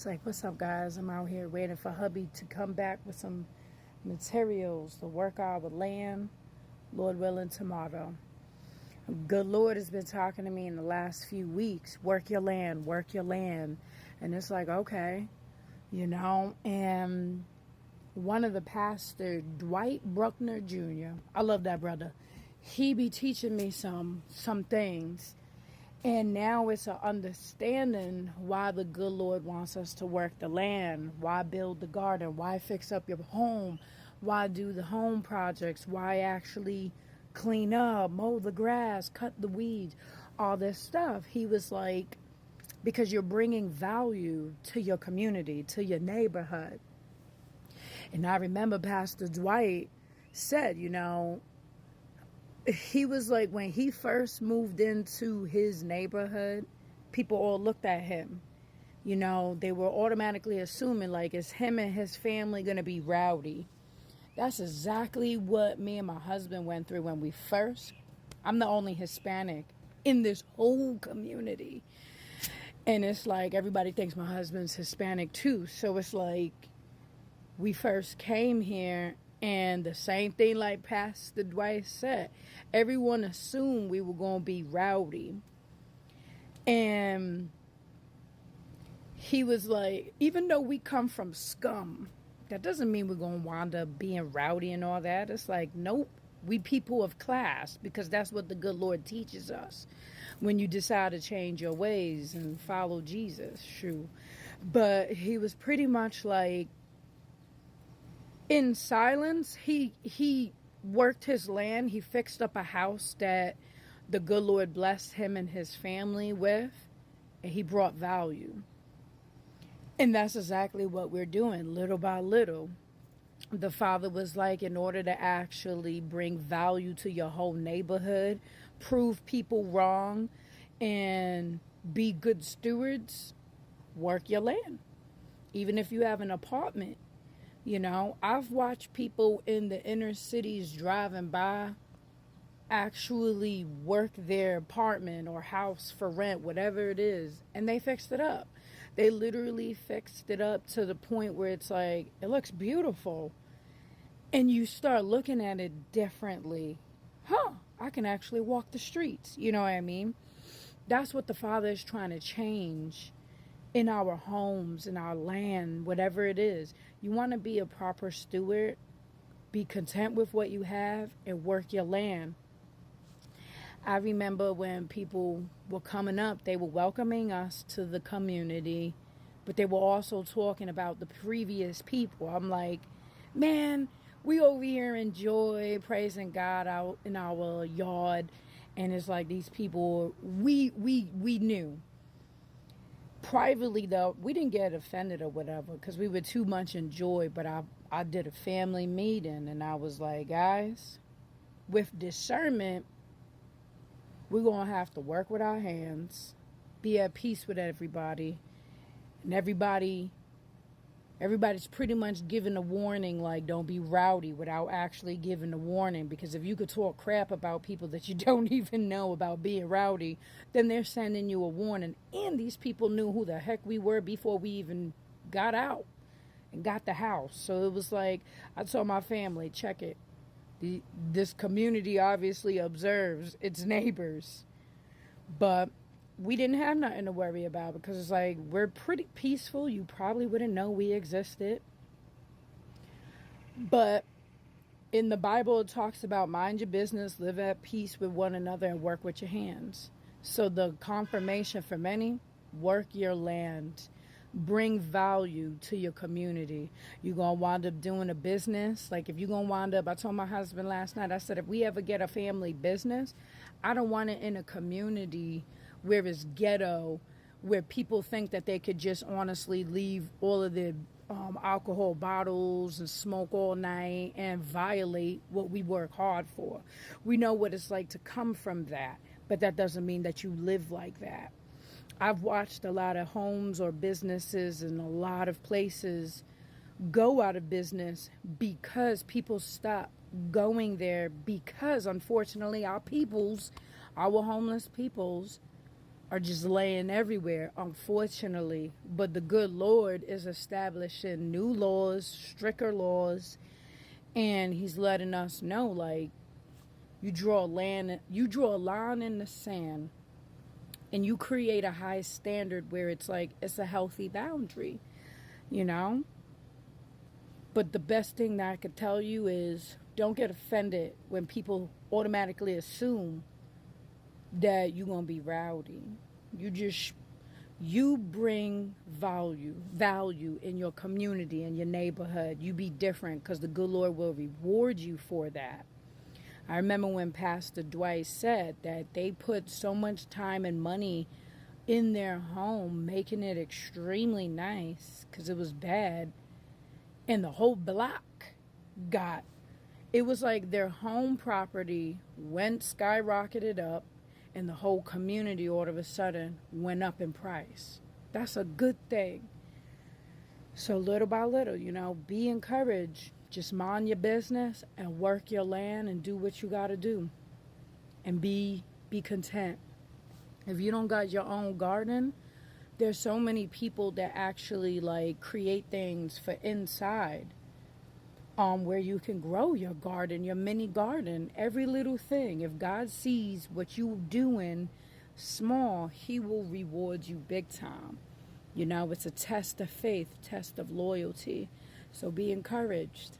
It's like, what's up, guys? I'm out here waiting for hubby to come back with some materials to work our land, Lord willing, tomorrow. Good Lord has been talking to me in the last few weeks. Work your land, work your land. And it's like, okay, and one of the pastor, Dwight Bruckner Jr., I love that brother. He be teaching me some things. And now it's an understanding why the good Lord wants us to work the land, why build the garden, why fix up your home, why do the home projects, why actually clean up, mow the grass, cut the weeds, all this stuff. He was like, because you're bringing value to your community, to your neighborhood. And I remember Pastor Dwight said, he was like, when he first moved into his neighborhood, people all looked at him. They were automatically assuming, like, is him and his family going to be rowdy? That's exactly what me and my husband went through when we first. I'm the only Hispanic in this whole community. And it's like, everybody thinks my husband's Hispanic too. So it's like, we first came here, and the same thing like Pastor Dwight said, everyone assumed we were going to be rowdy. And he was like, even though we come from scum, that doesn't mean we're going to wind up being rowdy and all that. It's like, nope, we people of class, because that's what the good Lord teaches us when you decide to change your ways and follow Jesus. True. But he was pretty much like, in silence, he worked his land. He fixed up a house that the good Lord blessed him and his family with, and he brought value. And that's exactly what we're doing, little by little. The Father was like, in order to actually bring value to your whole neighborhood, prove people wrong, and be good stewards, work your land. Even if you have an apartment. I've watched people in the inner cities driving by actually work their apartment or house for rent, whatever it is, and they fixed it up. They literally fixed it up to the point where it's like, it looks beautiful. And you start looking at it differently. I can actually walk the streets. You know what I mean? That's what the Father is trying to change in our homes, in our land, whatever it is. You want to be a proper steward, be content with what you have, and work your land. I remember when people were coming up, they were welcoming us to the community, but they were also talking about the previous people. I'm like, man, we over here enjoy praising God out in our yard, and it's like these people we knew. Privately, though, we didn't get offended or whatever because we were too much in joy. But I did a family meeting, and I was like, guys, with discernment, we're going to have to work with our hands, be at peace with everybody. And everybody's pretty much giving a warning, like, don't be rowdy, without actually giving a warning. Because if you could talk crap about people that you don't even know about being rowdy, then they're sending you a warning. And these people knew who the heck we were before we even got out and got the house. So it was like, I told my family, check it. This community obviously observes its neighbors. But we didn't have nothing to worry about, because it's like, we're pretty peaceful. You probably wouldn't know we existed. But in the Bible, it talks about mind your business, live at peace with one another, and work with your hands. So the confirmation for many, work your land. Bring value to your community. You're going to wind up doing a business. Like, if you're going to wind up, I told my husband last night, I said, if we ever get a family business, I don't want it in a community where it's ghetto, where people think that they could just honestly leave all of their alcohol bottles and smoke all night and violate what we work hard for. We know what it's like to come from that, but that doesn't mean that you live like that. I've watched a lot of homes or businesses in a lot of places go out of business because people stop going there, because unfortunately our homeless peoples are just laying everywhere, unfortunately. But the good Lord is establishing new laws, stricter laws, and He's letting us know, like, you draw a line in the sand, and you create a high standard where it's like it's a healthy boundary, you know. But the best thing that I could tell you is don't get offended when people automatically assume that you're gonna be rowdy. You bring value in your community, in your neighborhood. You be different because the good Lord will reward you for that. I remember when Pastor Dwight said that they put so much time and money in their home, making it extremely nice because it was bad, and the whole block got, it was like their home property went skyrocketed up, and the whole community all of a sudden went up in price. That's a good thing. So little by little, be encouraged. Just mind your business and work your land and do what you got to do, and be content. If you don't got your own garden, there's so many people that actually like create things for inside, where you can grow your garden, your mini garden, every little thing. If God sees what you doing small, He will reward you big time. It's a test of faith, test of loyalty. So be encouraged.